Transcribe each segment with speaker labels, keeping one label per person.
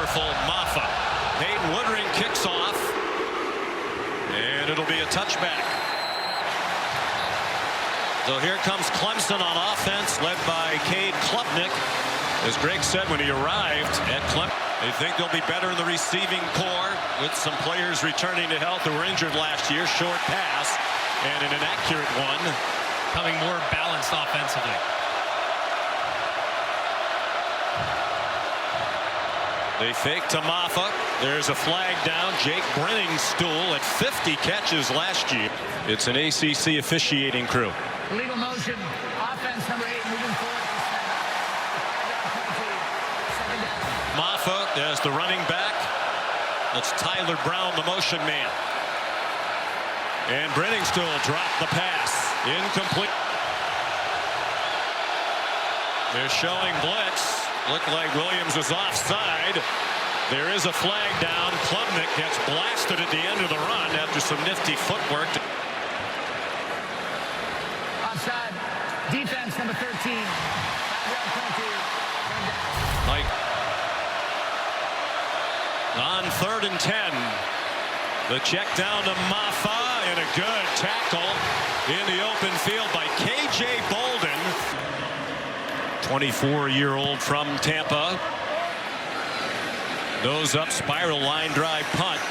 Speaker 1: powerful Maffa. Hayden Woodring kicks off, and it'll be a touchback. So here comes Clemson on offense, led by Cade Klubnik. As Greg said when he arrived at Clemson, they think they'll be better in the receiving core with some players returning to health who were injured last year. Short pass and an inaccurate one.
Speaker 2: Becoming more balanced offensively.
Speaker 1: They fake to Maffa. There's a flag down. Jake Brenningstool at 50 catches last year. It's an ACC officiating crew.
Speaker 3: Legal motion. Offense number 8 moving forward.
Speaker 1: Maffa as the running back. That's Tyler Brown, the motion man. And Brenningstool dropped the pass. Incomplete. They're showing blitz. Looked like Williams was offside. There is a flag down. Klubnik gets blasted at the end of the run after some nifty footwork.
Speaker 3: Offside. Defense number 13.
Speaker 1: Mike. On 3rd and 10. The check down to Maffa and a good tackle in the open field by K.J. Bolden. 24-year-old from Tampa. Nose up, spiral line drive punt.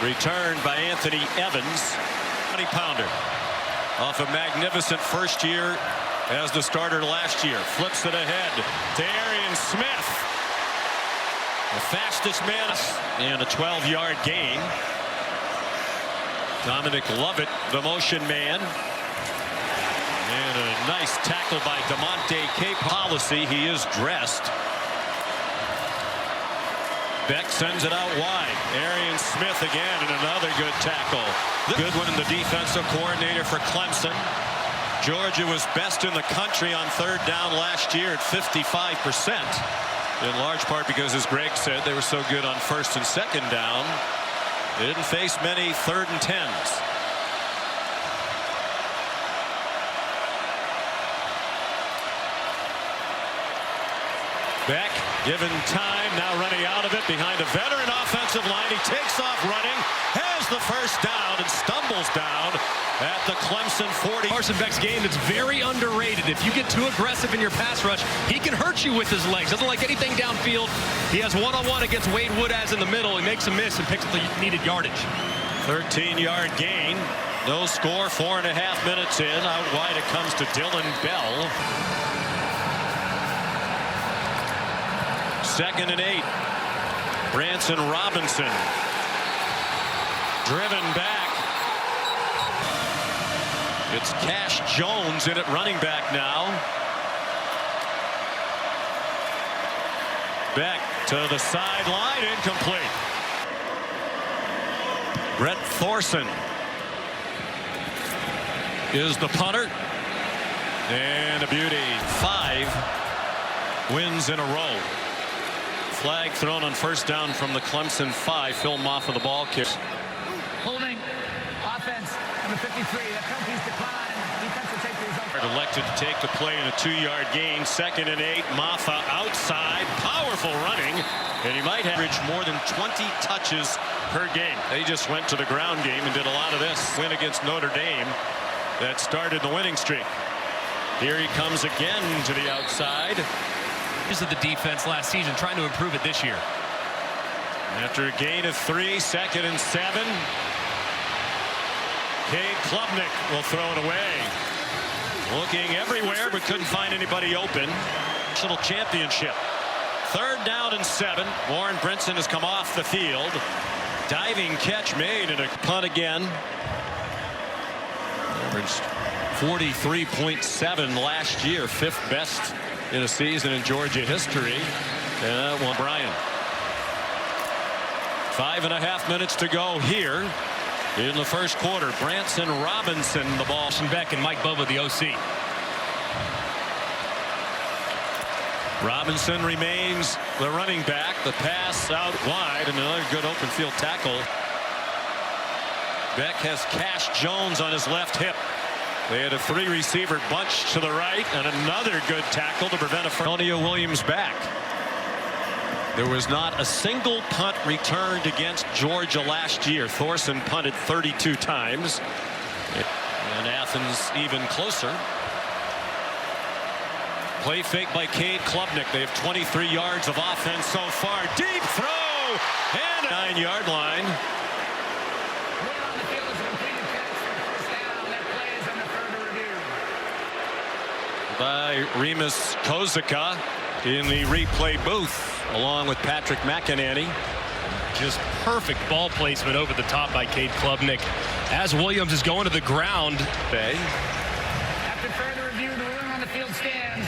Speaker 1: Returned by Anthony Evans. 20-pounder. Off a magnificent first year as the starter last year. Flips it ahead to Arian Smith. The fastest man and a 12-yard gain. Dominic Lovett, the motion man. And a nice tackle by DeMonte K. Policy. He is dressed. Beck sends it out wide. Arian Smith again, and another good tackle. Good one in the defensive coordinator for Clemson. Georgia was best in the country on 3rd down last year at 55%. In large part because, as Greg said, they were so good on 1st and 2nd down. They didn't face many 3rd and 10s. Beck given time, now running out of it behind a veteran offensive line. He takes off running, has the first down, and stumbles down at the Clemson 40.
Speaker 2: Carson Beck's game is very underrated. If you get too aggressive in your pass rush, he can hurt you with his legs. Doesn't like anything downfield. He has one-on-one against Wade Woodaz in the middle. He makes a miss and picks up the needed yardage.
Speaker 1: 13-yard gain. No score, 4.5 minutes in. Out wide it comes to Dylan Bell. 2nd and 8. Branson Robinson. Driven back. It's Cash Jones in at running back now. Beck to the sideline, incomplete. Brett Thorson is the punter. And a beauty. 5 wins in a row. Flag thrown on 1st down from the Clemson 5. Phil Maffa, the ball kick.
Speaker 3: Holding. Offense number 53. That penalty's declined. Defense will take the result.
Speaker 1: Elected to take the play in a 2-yard gain. 2nd and 8. Maffa outside. Powerful running. And he might average more than 20 touches per game. They just went to the ground game and did a lot of this. Win against Notre Dame that started the winning streak. Here he comes again to the outside.
Speaker 2: Of the defense last season, trying to improve it this year.
Speaker 1: After a gain of 3, 2nd and 7. Cade Klubnik will throw it away. Looking everywhere, but couldn't find anybody open. National championship. 3rd down and 7. Warren Brinson has come off the field. Diving catch made and a punt again. Averaged 43.7 last year, 5th best in a season in Georgia history. And well, Brian. 5.5 minutes to go here in the first quarter. Branson Robinson, the ball.
Speaker 2: Beck and Mike Bova, the OC.
Speaker 1: Robinson remains the running back. The pass out wide and another good open field tackle. Beck has Cash Jones on his left hip. They had a 3-receiver bunch to the right and another good tackle to prevent a Antonio Williams back. There was not a single punt returned against Georgia last year. Thorson punted 32 times. And Athens even closer. Play fake by Cade Klubnik. They have 23 yards of offense so far. Deep throw and a 9-yard line. By Remus Kozika in the replay booth along with Patrick McInerney.
Speaker 2: Just perfect ball placement over the top by Cade Klubnik as Williams is going to the ground.
Speaker 3: After further review, the ruling on the field stands.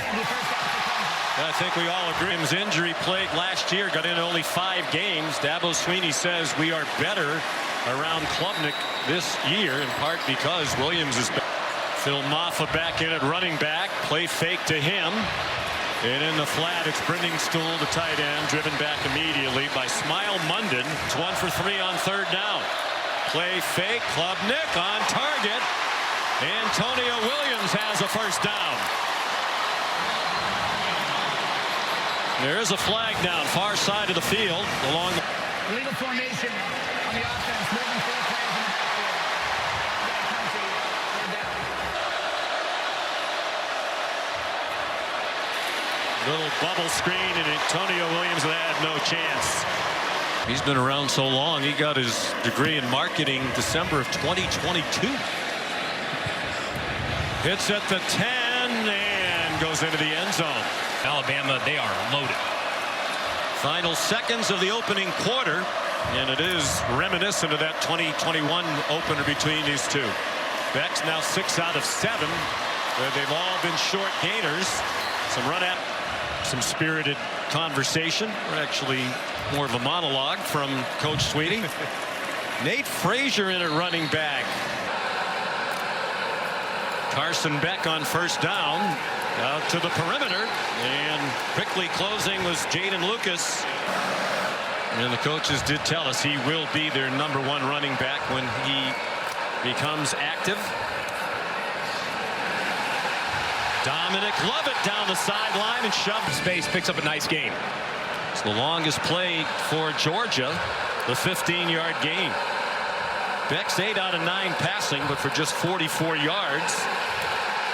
Speaker 1: I think we all agree. His injury plagued last year, got in only 5 games. Dabo Sweeney says we are better around Klubnik this year, in part because Williams is back. Phil Maffa back in at running back. Play fake to him. And in the flat, it's Brendan Stool, the tight end, driven back immediately by Smile Munden. It's 1 for 3 on 3rd down. Play fake, Klubnik on target. Antonio Williams has a first down. There is a flag down, far side of the field, along the
Speaker 3: Legal formation on the offense, moving 4 players in the backfield.
Speaker 1: little bubble screen, and Antonio Williams had no chance. He's been around so long. He got his degree in marketing December of 2022. Hits at the 10 and goes into the end zone.
Speaker 2: Alabama, they are loaded.
Speaker 1: Final seconds of the opening quarter, and it is reminiscent of that 2021 opener between these two. Beck's now 6 out of 7, where they've all been short gainers. Some run at, some spirited conversation, or actually more of a monologue from Coach Sweeney. Nate Frazier in at running back. Carson Beck on first down, out to the perimeter, and quickly closing was Jaden Lucas. And the coaches did tell us he will be their #1 running back when he becomes active. Dominic Lovett down the sideline and shoved
Speaker 2: Space, picks up a nice gain.
Speaker 1: It's the longest play for Georgia, the 15-yard gain. Beck's 8 out of 9 passing, but for just 44 yards.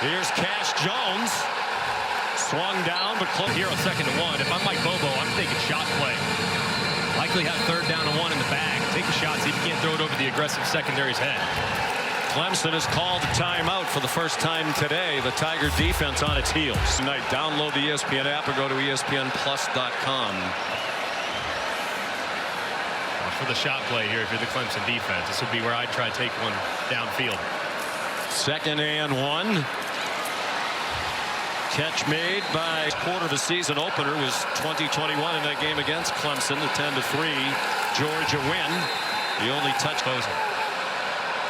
Speaker 1: Here's Cash Jones. Swung down, but close.
Speaker 2: Here on 2nd and 1. If I'm Mike Bobo, I'm taking shot play. Likely have 3rd down and 1 in the bag. Take a shot, see if you can't throw it over the aggressive secondary's head.
Speaker 1: Clemson has called a timeout for the first time today. The Tiger defense on its heels. Tonight, download the ESPN app or go to ESPNplus.com.
Speaker 2: For the shot play here, if you're the Clemson defense, this would be where I'd try to take one downfield.
Speaker 1: 2nd and 1. Catch made by quarter of the season opener was 2021 in that game against Clemson, the 10-3 Georgia win. The only touch posing.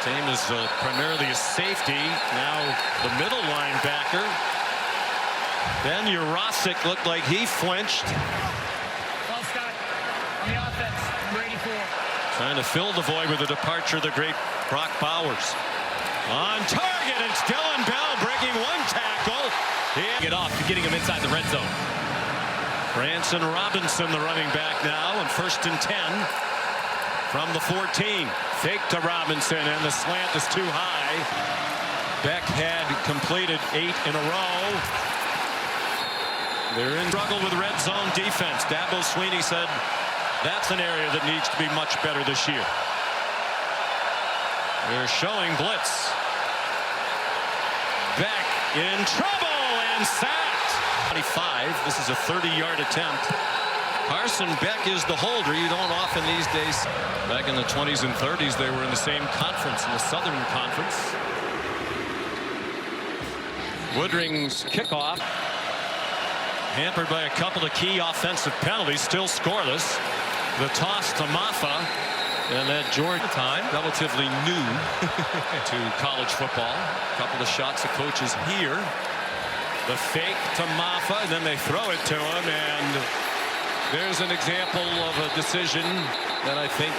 Speaker 1: Team is primarily a safety. Now the middle linebacker. Ben Urosic looked like he flinched.
Speaker 3: Well, Scott, on the offense, number 84.
Speaker 1: Trying to fill the void with the departure of the great Brock Bowers. On target, it's Dylan Bell breaking 1 tackle.
Speaker 2: Get off, getting him inside the red zone.
Speaker 1: Branson Robinson, the running back now, and 1st and 10 from the 14. Fake to Robinson, and the slant is too high. Beck had completed 8 in a row. They're in struggle with red zone defense. Dabo Sweeney said that's an area that needs to be much better this year. They're showing blitz. Beck in trouble and sacked. 25. This is a 30-yard attempt. Carson Beck is the holder. You don't often these days. Back in the 20s and 30s, they were in the same conference, in the Southern Conference. Woodring's kickoff, hampered by a couple of key offensive penalties, still scoreless. The toss to Maffa, and that Georgia time, relatively new to college football. A couple of shots of coaches here. The fake to Maffa, and then they throw it to him, and there's an example of a decision that I think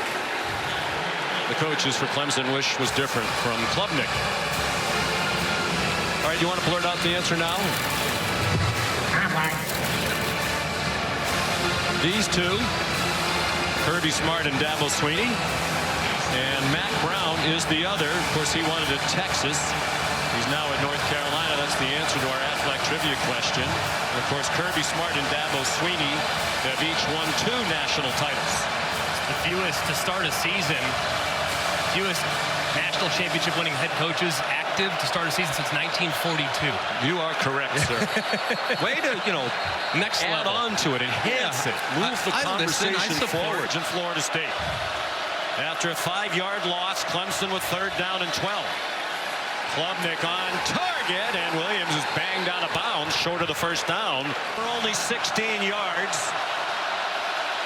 Speaker 1: the coaches for Clemson wish was different from Klubnik. All right, you want to blurt out the answer now? These two, Kirby Smart and Dabo Swinney, and Mac Brown is the other. Of course, he wanted at Texas. He's now at North Carolina. That's the answer to our Athletic Trivia question. And of course, Kirby Smart and Dabo Swinney have each won 2 national titles.
Speaker 2: The fewest to start a season, fewest national championship winning head coaches active to start a season since 1942.
Speaker 1: You are correct, sir. Way to,
Speaker 2: Next
Speaker 1: add
Speaker 2: level.
Speaker 1: on to it, enhance it, move the conversation forward in Florida State. After a 5-yard loss, Clemson with 3rd down and 12. Klubnik on target, and Williams is banged out of bounds short of the 1st down for only 16 yards.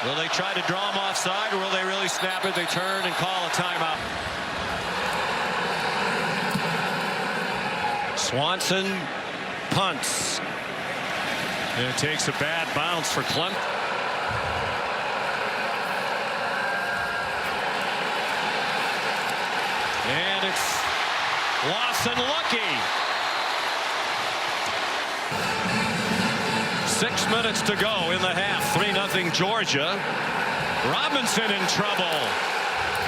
Speaker 1: Will they try to draw him offside, or will they really snap it? They turn and call a timeout. Swanson punts. And it takes a bad bounce for Clemson. And it's Lawson lucky. 6 minutes to go in the half. 3-0 Georgia. Robinson in trouble.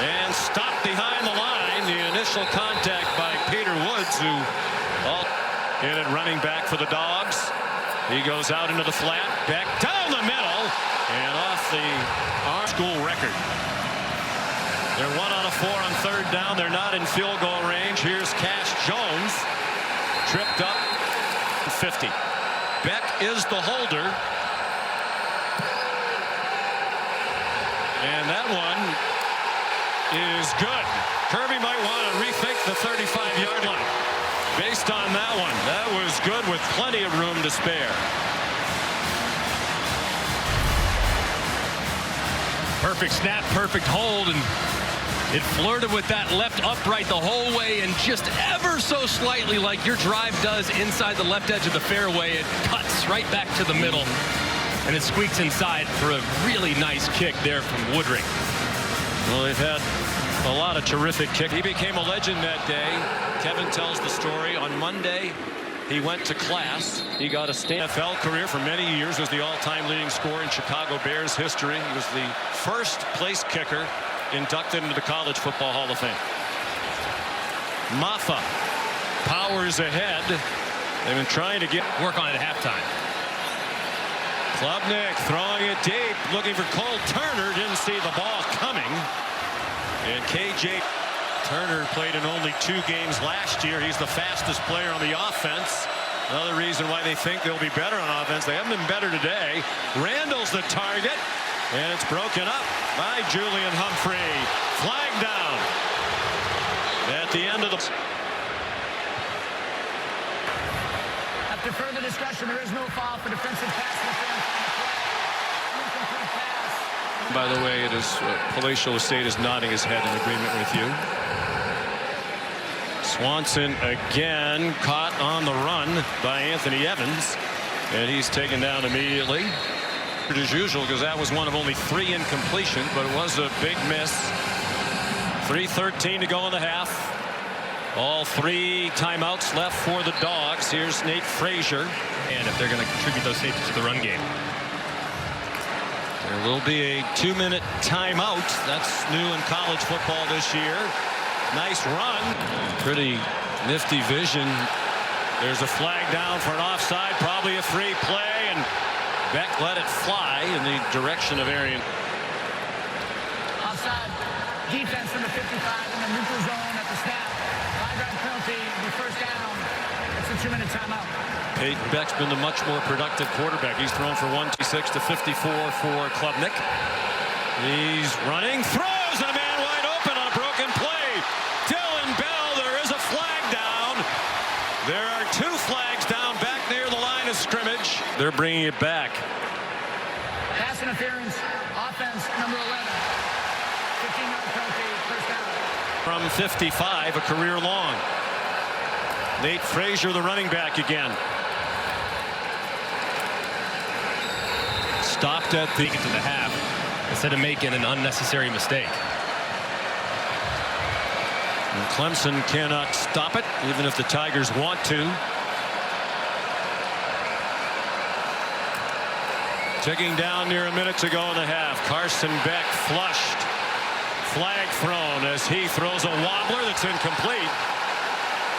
Speaker 1: And stopped behind the line. The initial contact by Peter Woods, who in it running back for the Dogs. He goes out into the flat. Beck down the middle. And off the school record. They're 1 out of 4 on 3rd down. They're not in field goal range. Here's Cash Jones. Tripped up. 50. Beck is the holder. And that one is good. Kirby might want to rethink the 35-yard line. Based on that one, that was good with plenty of room to spare.
Speaker 2: Perfect snap, perfect hold, and it flirted with that left upright the whole way, and just ever so slightly, like your drive does inside the left edge of the fairway, it cuts right back to the middle, and it squeaks inside for a really nice kick there from Woodring.
Speaker 1: Well, they've had a lot of terrific kicks. He became a legend that day. Kevin tells the story. On Monday, he went to class. He got a NFL career for many years, was the all-time leading scorer in Chicago Bears history. He was the first place kicker inducted into the College Football Hall of Fame. Maffa powers ahead. They've been trying to
Speaker 2: work on it at halftime.
Speaker 1: Klubnik throwing it deep, looking for Cole Turner. Didn't see the ball coming. And KJ Turner played in only 2 games last year. He's the fastest player on the offense. Another reason why they think they'll be better on offense. They haven't been better today. Randall's the target. And it's broken up by Julian Humphrey. Flag down at the end of the...
Speaker 3: After further discussion, there is no foul for defensive pass interference on the play. Incomplete pass.
Speaker 1: By the way, it is Palatial Estate is nodding his head in agreement with you. Swanson again caught on the run by Anthony Evans, and he's taken down immediately. As usual, because that was one of only 3 incompletions, but it was a big miss. 3:13 to go in the half. All 3 timeouts left for the Dogs. Here's Nate Frazier.
Speaker 2: And if they're going to contribute those safeties to the run game.
Speaker 1: There will be a 2-minute timeout. That's new in college football this year. Nice run. Pretty nifty vision. There's a flag down for an offside, probably a free play, and Beck let it fly in the direction of Arian.
Speaker 3: Offside. Defense from the 55 in the neutral zone at the snap. 5-yard penalty, the 1st down. It's a 2-minute timeout.
Speaker 1: Peyton Beck's been the much more productive quarterback. He's thrown for 126 to 54 for Klubnik. He's running, throws, and a man wide open on a broken play. Dylan Bell, there is a flag down. There are 2 flags down back near the line of scrimmage. They're bringing it back.
Speaker 3: Pass interference, offense, number 11. 15-yard penalty, 1st down.
Speaker 1: From 55, a career long. Nate Frazier, the running back again. Stopped at the...
Speaker 2: Take it to the half instead of making an unnecessary mistake.
Speaker 1: And Clemson cannot stop it, even if the Tigers want to. Ticking down near a minute to go in the half. Carson Beck flushed. Flag thrown as he throws a wobbler that's incomplete.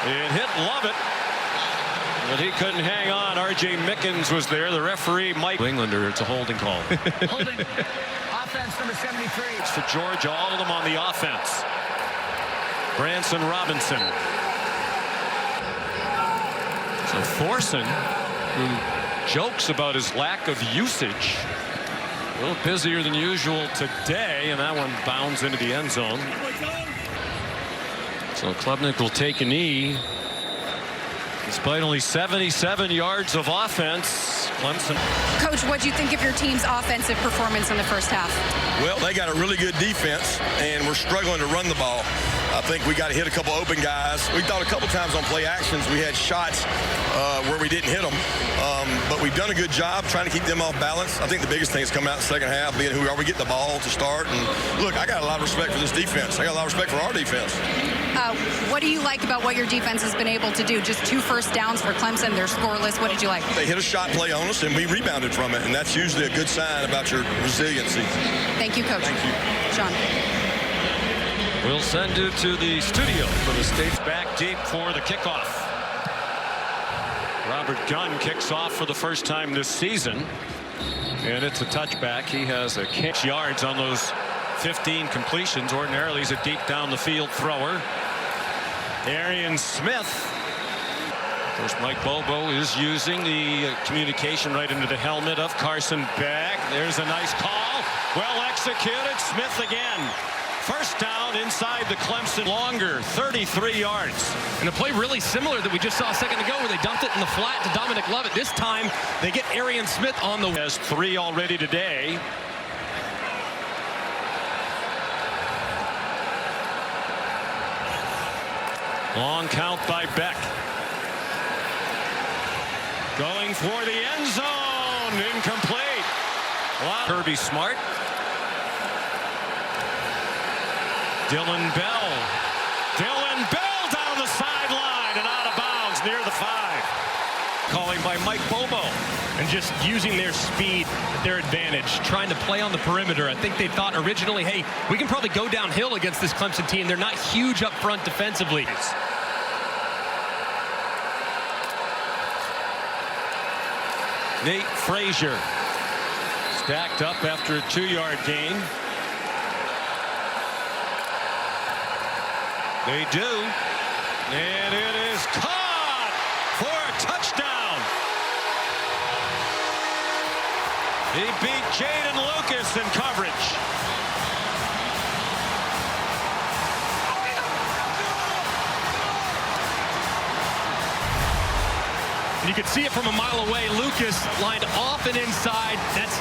Speaker 1: It hit Lovett, but he couldn't hang on. R.J. Mickens was there. The referee, Mike Englander, it's a holding call.
Speaker 3: Holding. Offense number 73.
Speaker 1: It's for Georgia, all of them on the offense. Branson Robinson. So Thorson, who jokes about his lack of usage, a little busier than usual today, and that one bounds into the end zone. So Klubnik will take a knee. Despite only 77 yards of offense, Clemson.
Speaker 4: Coach, what do you think of your team's offensive performance in the first half?
Speaker 5: Well, they got a really good defense, and we're struggling to run the ball. I think we got to hit a couple open guys. We thought a couple times on play actions we had shots where we didn't hit them, but we've done a good job trying to keep them off balance. I think the biggest thing is coming out in the second half, being who are we getting the ball to start. And look, I got a lot of respect for this defense. I got a lot of respect for our defense.
Speaker 4: What do you like about what your defense has been able to do? Just 2 first downs for Clemson. They're scoreless. What did you like?
Speaker 5: They hit a shot play on us, and we rebounded from it, and that's usually a good sign about your resiliency.
Speaker 4: Thank you, Coach.
Speaker 5: Thank you.
Speaker 4: Sean.
Speaker 1: We'll send you to the studio for the State's back deep for the kickoff. Robert Gunn kicks off for the first time this season, and it's a touchback. He has a 6 yards on those 15 completions. Ordinarily, he's a deep down the field thrower. Arian Smith. Of course, Mike Bobo is using the communication right into the helmet of Carson Beck. There's a nice call. Well executed. Smith again. First down inside the Clemson, longer, 33 yards.
Speaker 2: And a play really similar that we just saw a second ago where they dumped it in the flat to Dominic Lovett. This time they get Arian Smith on the...
Speaker 1: Has 3 already today. Long count by Beck. Going for the end zone. Incomplete. Wow. Kirby smart. Dylan Bell. Dylan Bell down the sideline and out of bounds near the 5. Calling by Mike Bobo.
Speaker 2: And just using their speed at their advantage, trying to play on the perimeter. I think they thought originally, hey, we can probably go downhill against this Clemson team. They're not huge up front defensively.
Speaker 1: Nate Frazier stacked up after a 2-yard gain. They do, and it is caught for a touchdown. He beat Jaden Lucas in coverage.
Speaker 2: And you could see it from a mile away. Lucas lined off and inside. That's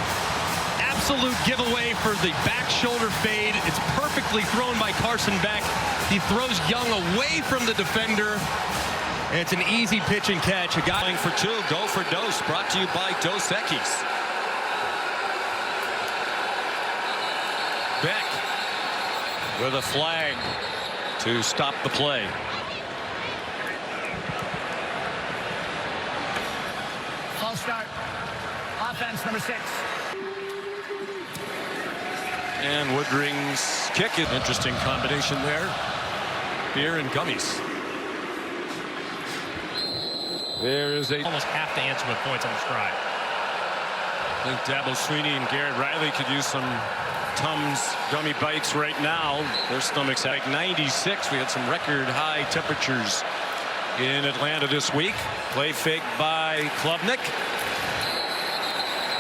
Speaker 2: absolute giveaway for the back shoulder fade. It's perfectly thrown by Carson Beck. He throws Young away from the defender. And it's an easy pitch and catch. A guy
Speaker 1: going for 2. Go for Dose. Brought to you by Dos Equis. Beck with a flag to stop the play.
Speaker 3: False start. Offense number 6.
Speaker 1: And Woodring's kick is an interesting combination there. Beer and gummies. There is a
Speaker 2: almost have to answer with points on the stride.
Speaker 1: I think Dabo Sweeney and Garrett Riley could use some Tums gummy bites right now. Their stomachs like 96. We had some record high temperatures in Atlanta this week. Play fake by Klubnik.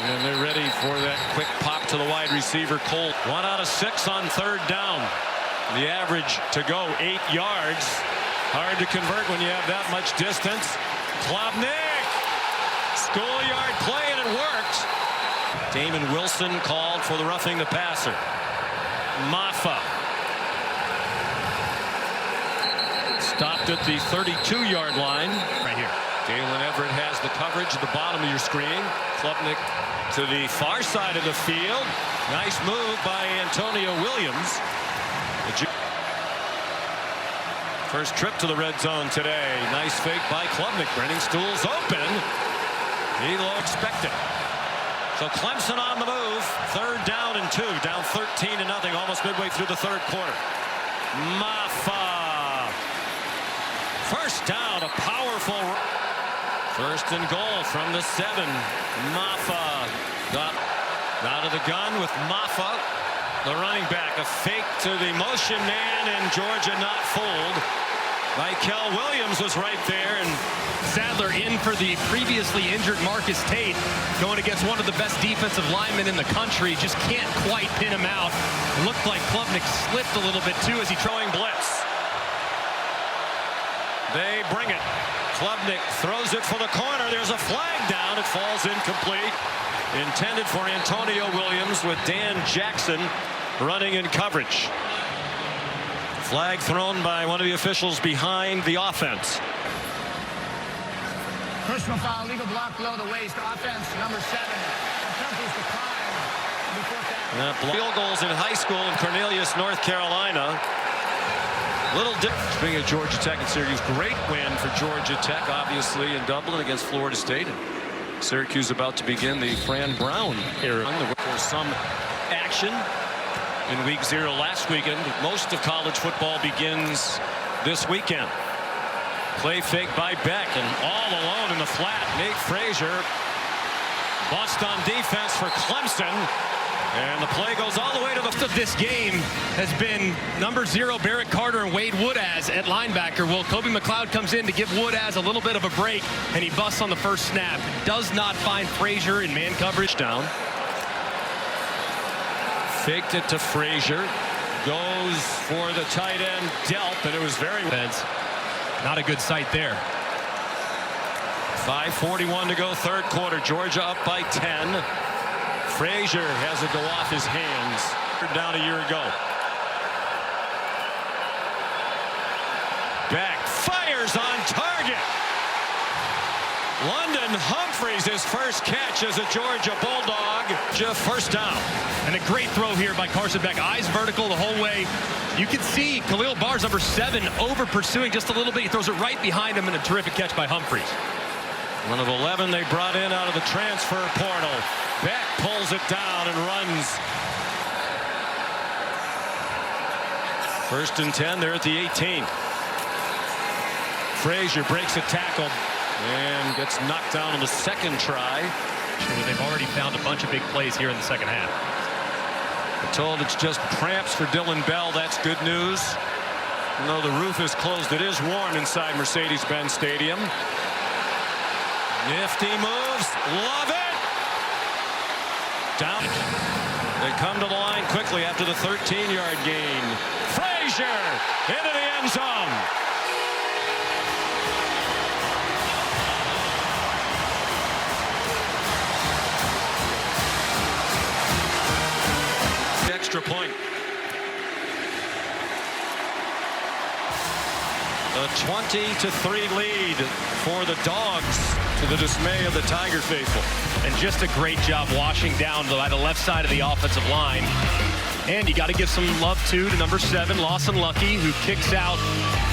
Speaker 1: And they're ready for that quick pop to the wide receiver, Cole. 1 out of 6 on 3rd down. The average to go 8 yards. Hard to convert when you have that much distance. Klubnik. Schoolyard play, and it worked. Damon Wilson called for the roughing the passer. Maffa. Stopped at the 32-yard line.
Speaker 2: Right here.
Speaker 1: Dalen Everett has the coverage at the bottom of your screen. Klubnik to the far side of the field. Nice move by Antonio Williams. First trip to the red zone today. Nice fake by Klubnik. Brenning Stool's open. He low expected. So Clemson on the move. 3rd down and 2. Down 13-0, almost midway through the 3rd quarter. Maffa. 1st down, a powerful. 1st and goal from the 7. Maffa got out of the gun with Maffa, the running back. A fake to the motion man, and Georgia not fooled. Michael Williams was right there, and
Speaker 2: Sadler in for the previously injured Marcus Tate, going against one of the best defensive linemen in the country. Just can't quite pin him out. It looked like Klubnik slipped a little bit too as he
Speaker 1: throwing blitz. They bring it. Klubnik throws it for the corner. There's a flag down. It falls incomplete. Intended for Antonio Williams, with Dan Jackson running in coverage. Flag thrown by one of the officials behind the offense.
Speaker 3: Personal foul, legal block below the waist. Offense, number 7. Accomplished the crime.
Speaker 1: Field goals in high school in Cornelius, North Carolina. Little different. Speaking of Georgia Tech and Syracuse, great win for Georgia Tech, obviously, in Dublin against Florida State. And Syracuse about to begin the Fran Brown era. For some action in week 0 last weekend. Most of college football begins this weekend. Play fake by Beck, and all alone in the flat. Nate Frazier bust on defense for Clemson, and the play goes all the way to the.
Speaker 2: Of this game has been number 0 Barrett Carter and Wade Woodaz at linebacker. Well, Kobe McLeod comes in to give Woodaz a little bit of a break, and he busts on the 1st snap. Does not find Frazier in man coverage.
Speaker 1: Down. Faked it to Frazier. Goes for the tight end Delp, and it was very.
Speaker 2: Not a good sight there.
Speaker 1: 5:41 to go, 3rd quarter. Georgia up by 10. Frazier has it go off his hands. Down a year ago. Beck fires on target. London Humphreys, his first catch as a Georgia Bulldog. 1st down.
Speaker 2: And a great throw here by Carson Beck. Eyes vertical the whole way. You can see Khalil Barrs, number 7, over pursuing just a little bit. He throws it right behind him, and a terrific catch by Humphreys.
Speaker 1: One of 11 they brought in out of the transfer portal. Beck pulls it down and runs. 1st and 10. They're at the 18. Frazier breaks a tackle and gets knocked down on the 2nd try.
Speaker 2: They've already found a bunch of big plays here in the 2nd half.
Speaker 1: We're told it's just cramps for Dylan Bell. That's good news. Even though the roof is closed, it is warm inside Mercedes-Benz Stadium. Nifty moves. Love it. Down. They come to the line quickly after the 13-yard gain. Frazier into the end zone. Extra point. A 20-3 lead for the Dogs, to the dismay of the Tiger faithful.
Speaker 2: And just a great job washing down by the left side of the offensive line. And you got to give some love to number 7, Lawson Lucky, who kicks out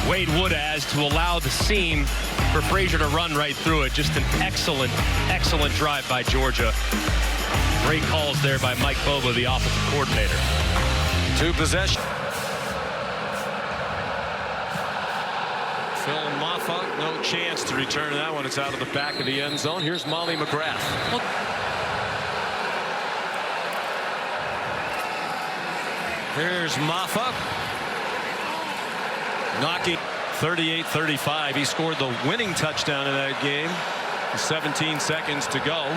Speaker 2: Wade Woodaz to allow the seam for Frazier to run right through it. Just an excellent, excellent drive by Georgia. Great calls there by Mike Bobo, the offensive coordinator.
Speaker 1: 2 possession. Phil Maffa, no chance to return that one. It's out of the back of the end zone. Here's Molly McGrath. Here's Maffa. Knocking 38-35. He scored the winning touchdown in that game. 17 seconds to go.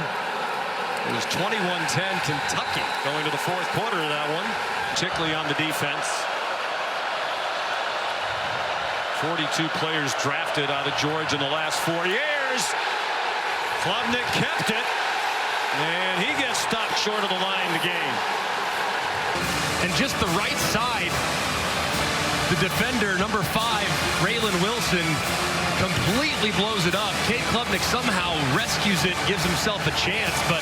Speaker 1: It was 21-10 Kentucky going to the 4th quarter of that one, particularly on the defense. 42 players drafted out of Georgia in the last 4 years. Klubnik kept it, and he gets stopped short of the line to gain.
Speaker 2: And just the right side, the defender, number 5, Raylan Wilson, completely blows it up. Cade Klubnik somehow rescues it, gives himself a chance, but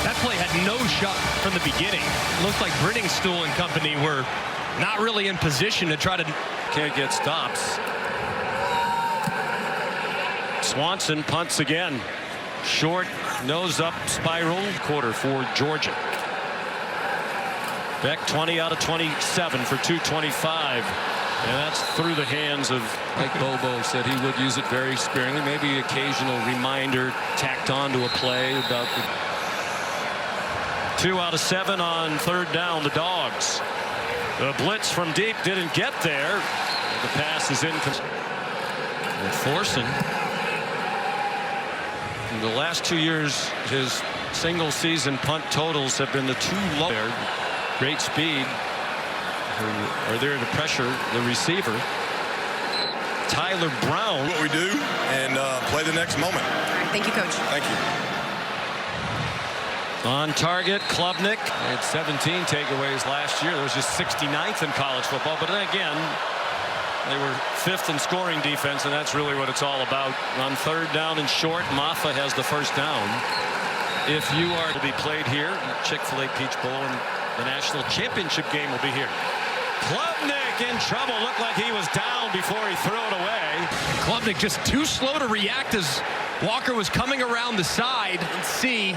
Speaker 2: that play had no shot from the beginning. It looked like Brittingstool and company were not really in position to try to.
Speaker 1: Can't get stops. Swanson punts again. Short, Nose up spiral quarter for Georgia. Beck 20 out of 27 for 225. And that's through the hands of,
Speaker 2: like Bobo said, he would use it very sparingly. Maybe occasional reminder tacked on to a play about the
Speaker 1: 2 out of 7 on third down. The Dogs. The blitz from deep didn't get there. The pass is incomplete. Thorson. In the last 2 years, his single season punt totals have been the 2 low. Great speed. Are there to pressure the receiver. Tyler Brown.
Speaker 5: What we do and play the next moment.
Speaker 4: Thank you, Coach.
Speaker 5: Thank you.
Speaker 1: On target, Klubnik. They had 17 takeaways last year. There was just 69th in college football. But then again, they were 5th in scoring defense, and that's really what it's all about. On third down and short, Maffa has the first down. If you are to be played here, Chick-fil-A Peach Bowl and the national championship game will be here. Klubnik in trouble. Looked like he was down before he threw it away.
Speaker 2: Klubnik just too slow to react as Walker was coming around the side. And see,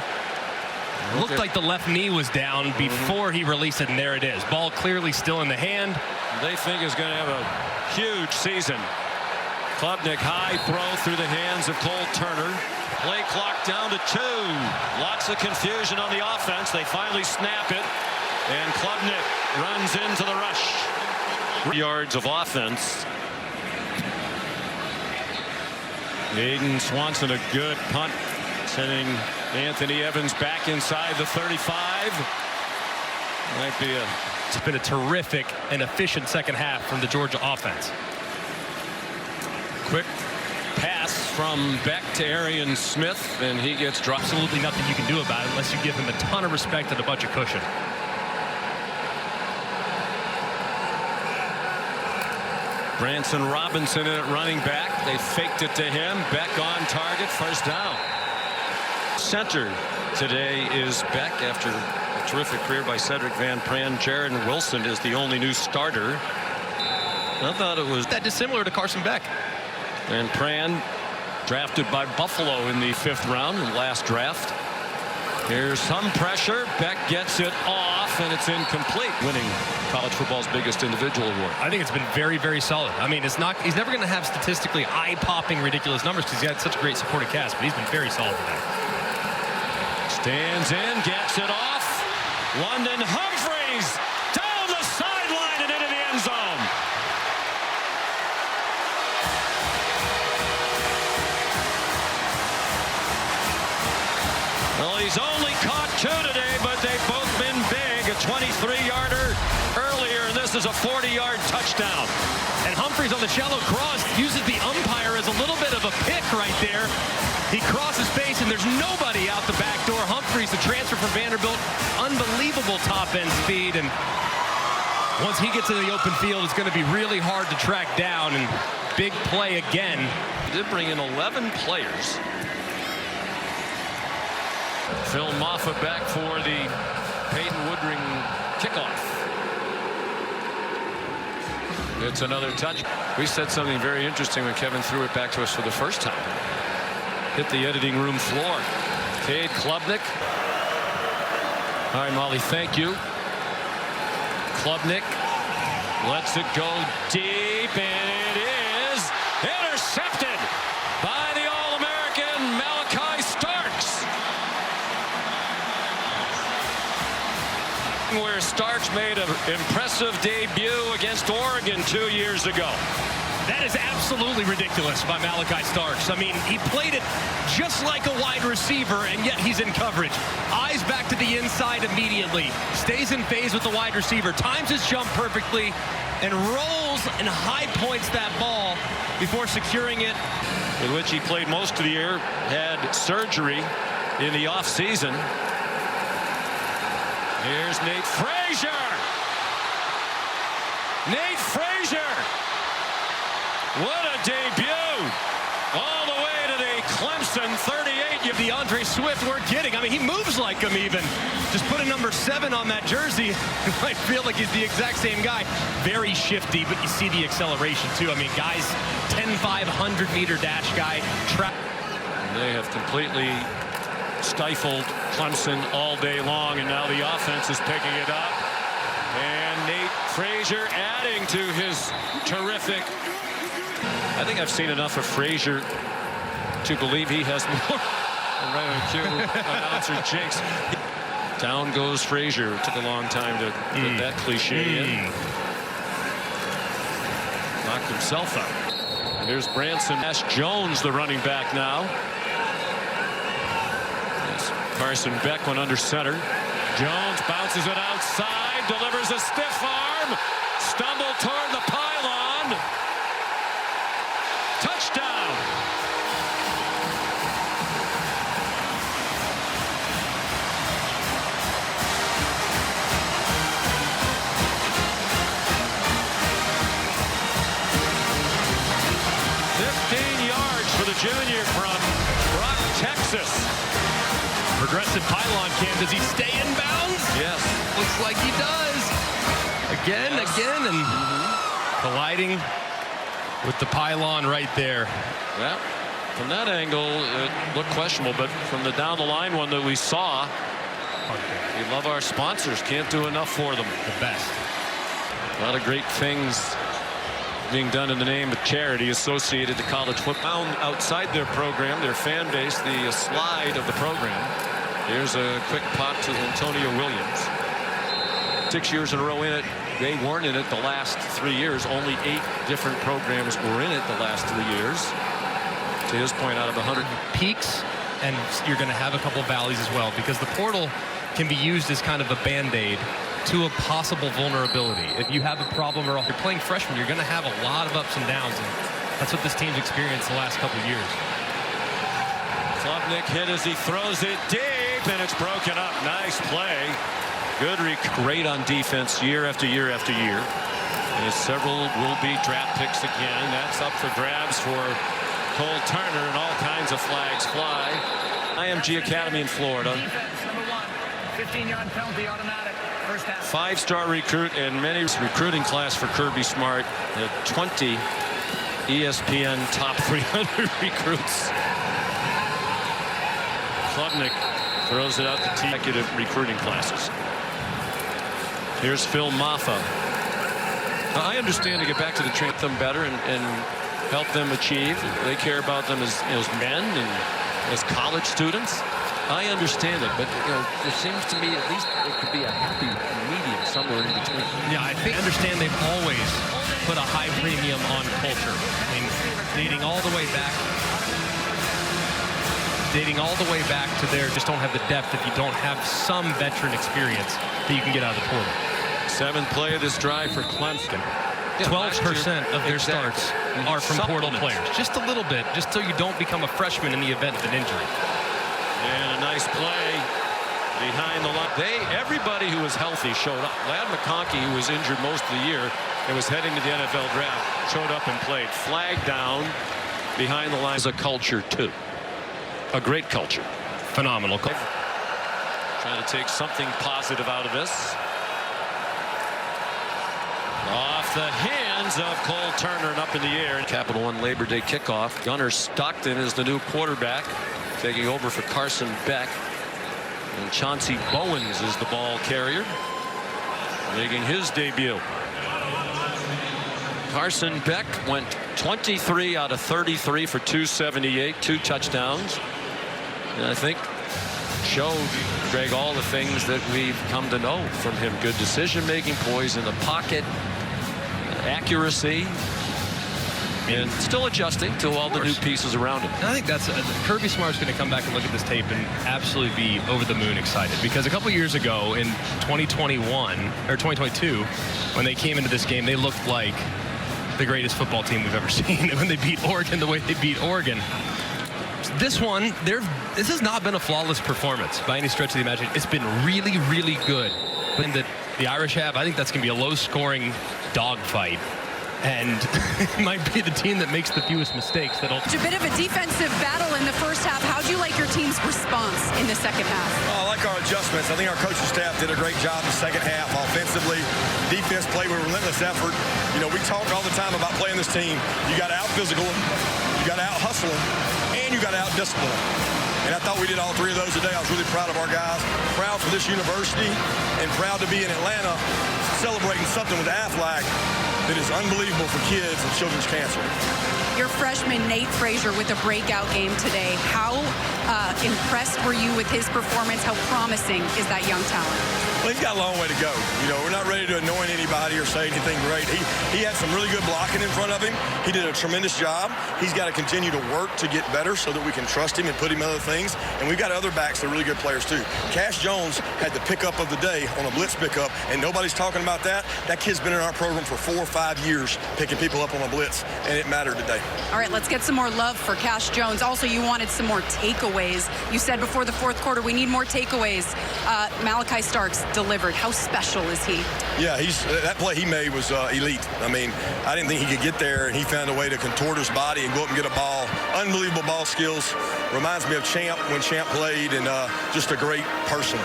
Speaker 2: looked like the left knee was down before he released it, and there it is. Ball clearly still in the hand.
Speaker 1: They think is going to have a huge season. Klubnik high throw through the hands of Cole Turner. Play clock down to 2. Lots of confusion on the offense. They finally snap it. And Klubnik runs into the rush. 3 yards of offense. Aiden Swanson, a good punt, sending Anthony Evans back inside the 35. Might be a.
Speaker 2: It's been a terrific and efficient second half from the Georgia offense.
Speaker 1: Quick pass from Beck to Arian Smith, and he gets dropped.
Speaker 2: Absolutely nothing you can do about it unless you give him a ton of respect and a bunch of cushion.
Speaker 1: Branson Robinson in at running back. They faked it to him. Beck on target. First down. Center today is Beck after a terrific career by Cedric Van Pran. Jaron Wilson is the only new starter. I thought it was
Speaker 2: that dissimilar to Carson Beck.
Speaker 1: Van Pran drafted by Buffalo in the 5th round in the last draft. Here's some pressure. Beck gets it off, and it's incomplete, winning college football's biggest individual award.
Speaker 2: I think it's been very, very solid. I mean, it's not. He's never going to have statistically eye-popping, ridiculous numbers because he had such a great supporting cast, but he's been very solid today.
Speaker 1: Stands in, gets it off. London Humphreys down the sideline and into the end zone. Well, he's only caught 2 today, but they've both been big. A 23-yarder earlier, and this is a 40-yard touchdown.
Speaker 2: And Humphreys on the shallow cross uses the umpire as a little bit of a pick right there. He crosses space, and there's nobody out the back door. Humphreys, the transfer from Vanderbilt, unbelievable top-end speed. And once he gets in the open field, it's going to be really hard to track down. And big play again.
Speaker 1: He did bring in 11 players. Phil Maffa back for the Peyton Woodring kickoff. It's another touch. We said something very interesting when Kevin threw it back to us for the first time. Hit the editing room floor. Cade Klubnik. All right, Molly, thank you. Klubnik lets it go deep, and it is intercepted by the All-American Malachi Starks. Where Starks made an impressive debut against Oregon 2 years ago.
Speaker 2: That is absolutely ridiculous by Malachi Starks. I mean, he played it just like a wide receiver, and yet he's in coverage. Eyes back to the inside immediately. Stays in phase with the wide receiver. Times his jump perfectly and rolls and high points that ball before securing it.
Speaker 1: With which he played most of the year. Had surgery in the offseason. Here's Nate Frazier. Nate Frazier. What a debut. All the way to the Clemson 38.
Speaker 2: DeAndre Swift, we're kidding. I mean, he moves like him even. Just put a number 7 on that jersey. I feel like he's the exact same guy. Very shifty, but you see the acceleration too. I mean, guys, 10-500-meter dash guy.
Speaker 1: They have completely stifled Clemson all day long, and now the offense is picking it up. And Nate Frazier adding to his terrific. I think I've seen enough of Frazier to believe he has more. Right on cue, announcer Jinx. Down goes Frazier. It took a long time to put that cliche in. Knocked himself out. And here's Branson. Ash Jones, the running back now. As Carson Beck went under center. Jones bounces it outside, delivers a stiff arm, stumbled toward the pylon. Touchdown. Junior from Brock, Texas.
Speaker 2: Progressive pylon cam. Does he stay in bounds?
Speaker 1: Yes.
Speaker 2: Looks like he does. Again, and colliding with the pylon right there.
Speaker 1: Yeah. From that angle, it looked questionable, but from the down the line one that we saw, we love our sponsors. Can't do enough for them.
Speaker 2: The best.
Speaker 1: A lot of great things being done in the name of charity associated to college football. Outside their program, their fan base, the slide of the program. Here's a quick pop to Antonio Williams. 6 years in a row in it. They weren't in it the last 3 years. Only 8 different programs were in it the last 3 years. To his point, out of 100
Speaker 2: peaks, and you're going to have a couple valleys as well, because the portal can be used as kind of a band-aid to a possible vulnerability. If you have a problem or you're playing freshman, you're going to have a lot of ups and downs, and that's what this team's experienced the last couple of years.
Speaker 1: Klubnik hit as he throws it deep, and it's broken up. Nice play. Good, great on defense year after year after year. And several will be draft picks again. That's up for grabs for Cole Turner, and all kinds of flags fly. IMG Academy in Florida.
Speaker 3: Defense, number 1. 15-yard penalty, automatic. First half.
Speaker 1: 5-star recruit, and many recruiting class for Kirby Smart. 20 ESPN top 300 recruits. Klubnik throws it out to executive recruiting classes. Here's Phil Maffa. Now, I understand to get back to the train them better and help them achieve. They care about them as men and as college students. I understand it, but there seems to me at least there could be a happy medium somewhere in between.
Speaker 2: Yeah, I understand they've always put a high premium on culture. I mean, dating all the way back to their just don't have the depth if you don't have some veteran experience that you can get out of the portal.
Speaker 1: 7th play of this drive for Clemson.
Speaker 2: 12% of their starts are from portal players. Just a little bit, just so you don't become a freshman in the event of an injury.
Speaker 1: And a nice play behind the line. Everybody who was healthy showed up. Ladd McConkey, who was injured most of the year and was heading to the NFL draft, showed up and played. Flag down behind the line. Is a culture too. A great culture.
Speaker 2: Phenomenal.
Speaker 1: Trying to take something positive out of this. Off the hands of Cole Turner and up in the air. Capital One Labor Day kickoff. Gunnar Stockton is the new quarterback, taking over for Carson Beck. And Chauncey Bowens is the ball carrier, making his debut. Carson Beck went 23 out of 33 for 278, 2 touchdowns. And I think showed, Greg, all the things that we've come to know from him. Good decision-making, poise in the pocket, accuracy, and still adjusting to all the new pieces around him.
Speaker 2: I think that's Kirby Smart's going to come back and look at this tape and absolutely be over the moon excited, because a couple years ago in 2021 or 2022, when they came into this game, they looked like the greatest football team we've ever seen when they beat Oregon the way they beat Oregon. This one, this has not been a flawless performance by any stretch of the imagination. It's been really, really good. But the Irish have, I think that's going to be a low-scoring dogfight. And it might be the team that makes the fewest mistakes that'll.
Speaker 4: It's a bit of a defensive battle in the first half. How do you like your team's response in the second half?
Speaker 5: Well, I like our adjustments. I think our coaching staff did a great job in the second half offensively. Defense played with relentless effort. We talk all the time about playing this team. You got to out-physical them, you got to out-hustle them, and you got to out-discipline them. And I thought we did all three of those today. I was really proud of our guys, proud for this university, and proud to be in Atlanta celebrating something with Aflac that is unbelievable for kids with children's cancer.
Speaker 4: Your freshman, Nate Frazier, with a breakout game today. How impressed were you with his performance? How promising is that young talent?
Speaker 5: Well, he's got a long way to go. You know, we're not ready to anoint anybody or say anything great. He had some really good blocking in front of him. He did a tremendous job. He's got to continue to work to get better so that we can trust him and put him in other things. And we've got other backs that are really good players, too. Cash Jones had the pickup of the day on a blitz pickup, and nobody's talking about that. That kid's been in our program for 4 or 5 years picking people up on a blitz, and it mattered today.
Speaker 4: All right, let's get some more love for Cash Jones. Also, you wanted some more takeaways. You said before the fourth quarter, we need more takeaways. Malachi Starks delivered. How special is he?
Speaker 5: Yeah, that play he made was elite. I mean, I didn't think he could get there, and he found a way to contort his body and go up and get a ball. Unbelievable ball skills. Reminds me of Champ when Champ played, and just a great person.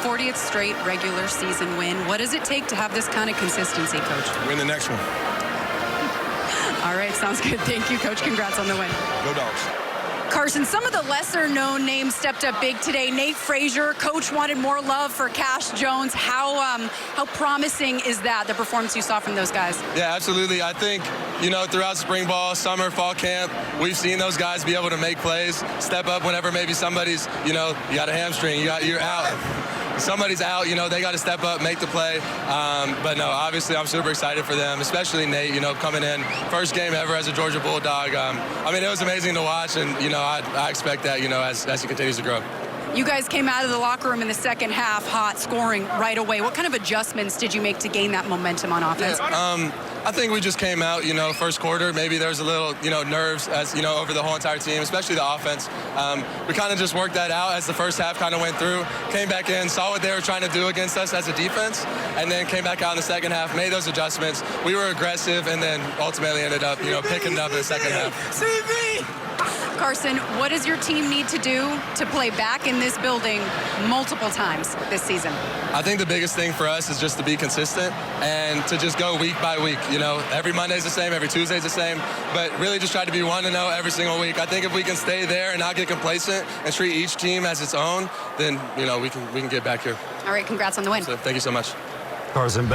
Speaker 4: 40th straight regular season win. What does it take to have this kind of consistency, Coach?
Speaker 5: Win the next one.
Speaker 4: All right, sounds good. Thank you, Coach. Congrats on the win.
Speaker 5: Go Dogs.
Speaker 4: Carson, some of the lesser-known names stepped up big today. Nate Frazier, Coach wanted more love for Cash Jones. How promising is that, the performance you saw from those guys?
Speaker 6: Yeah, absolutely. I think, you know, throughout spring ball, summer, fall camp, we've seen those guys be able to make plays, step up whenever maybe somebody's, you know, you got a hamstring, you're out. Somebody's out, you know, they got to step up, make the play. But no, obviously I'm super excited for them, especially Nate, you know, coming in. First game ever as a Georgia Bulldog. I mean, it was amazing to watch, and, you know, I expect that, you know, as he continues to grow.
Speaker 4: You guys came out of the locker room in the second half hot, scoring right away. What kind of adjustments did you make to gain that momentum on offense?
Speaker 6: Yeah, I think we just came out, you know, first quarter. Maybe there was a little, you know, nerves as, you know, over the whole entire team, especially the offense. We kind of just worked that out as the first half kind of went through. Came back in, saw what they were trying to do against us as a defense, and then came back out in the second half, made those adjustments. We were aggressive, and then ultimately ended up, you know, picking it up in the second half.
Speaker 4: Carson, what does your team need to do to play back in this building multiple times this season?
Speaker 6: I think the biggest thing for us is just to be consistent and to just go week by week. You know, every Monday's the same, every Tuesday's the same, but really just try to be 1-0 every single week. I think if we can stay there and not get complacent and treat each team as its own, then, you know, we can get back here.
Speaker 4: All right, congrats on the win.
Speaker 6: So, thank you so much.
Speaker 7: Carson, Beck.